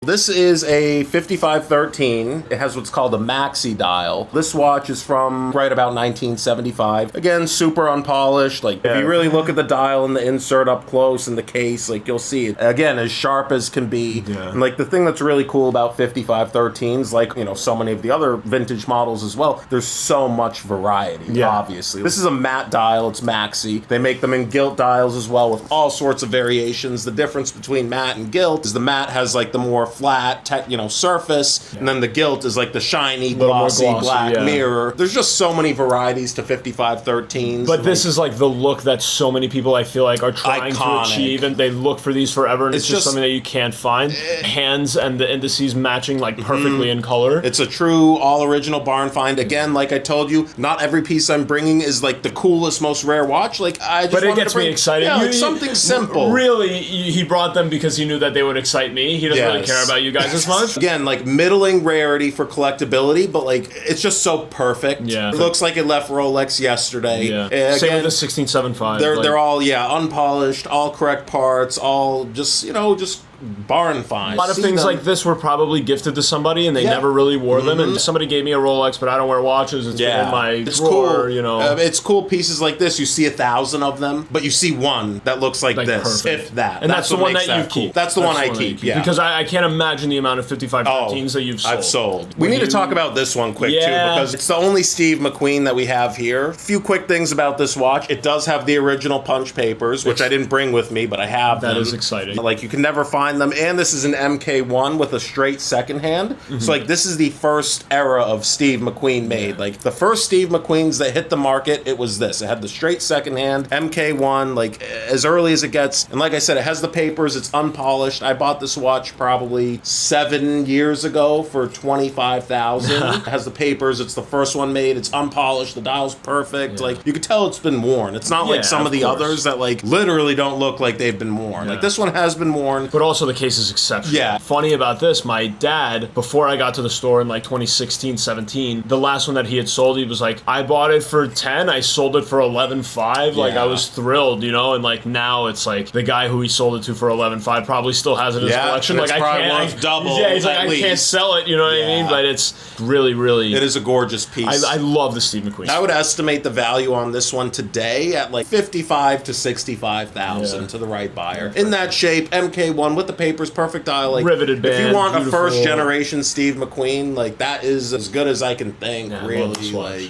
This is a 5513. It has what's called a maxi dial. This watch is from right about 1975. Again, super unpolished. Like, if you really look at the dial and the insert up close in the case, like, you'll see it. Again, as sharp as can be. Yeah. And, like, the thing that's really cool about 5513s, like, you know, so many of the other vintage models as well, there's so much variety, obviously. This is a matte dial. It's maxi. They make them in gilt dials as well with all sorts of variations. The difference between matte and gilt is the matte has, like, the more flat, surface, and then the gilt is like the shiny, glossy black mirror. There's just so many varieties to 5513s. But this is like the look that so many people I feel like are trying to achieve, and they look for these forever, and it's just something that you can't find. Hands and the indices matching like perfectly in color. It's a true all original barn find. Again, like I told you, not every piece I'm bringing is like the coolest, most rare watch. Like I just but it gets me excited. Yeah, like something simple. Really, he brought them because he knew that they would excite me. He doesn't really care about you guys as much. Again, like middling rarity for collectability, but like it's just so perfect. Yeah. It looks like it left Rolex yesterday. Yeah. Again, same with the 1675. They're all unpolished, all correct parts, all just barn finds. A lot of things like this were probably gifted to somebody and they never really wore them, and somebody gave me a Rolex, but I don't wear watches. It's in my drawer, cool. You know. It's cool pieces like this. You see 1,000 of them, but you see one that looks like this, perfect. if that. And that's the one that you keep. That's the one I keep, yeah. Because I can't imagine the amount of 5513s that you've sold. I've sold. We need to talk about this one quick, too, because it's the only Steve McQueen that we have here. A few quick things about this watch. It does have the original punch papers, which I didn't bring with me, but I have them. That is exciting. Like, you can never find them, and this is an MK1 with a straight second hand. So like this is the first era of Steve McQueen made. Like the first Steve McQueens that hit the market, it was this. It had the straight second hand MK1, like as early as it gets. And like I said, it has the papers. It's unpolished. I bought this watch probably 7 years ago for $25,000. It has the papers. It's the first one made. It's unpolished. The dial's perfect. Like you could tell it's been worn. It's not like some of the others that like literally don't look like they've been worn. Like this one has been worn. But also the case is exceptional. Yeah. Funny about this, my dad, before I got to the store in like 2016, 17, the last one that he had sold, he was like, I bought it for 10, I sold it for 11.5. Like I was thrilled, you know, and like now it's like the guy who he sold it to for 11.5 probably still has it in his collection. Like I can't double. Yeah, he's like, I can't sell it, you know what I mean? But it's really, really. It is a gorgeous piece. I love the Steve McQueen. I would estimate the value on this one today at like 55 to 65,000 to the right buyer. In that shape, MK1 with the papers, perfect dial. Like, riveted band, if you want beautiful. a first generation Steve McQueen, like that is as good as I can think, really. Like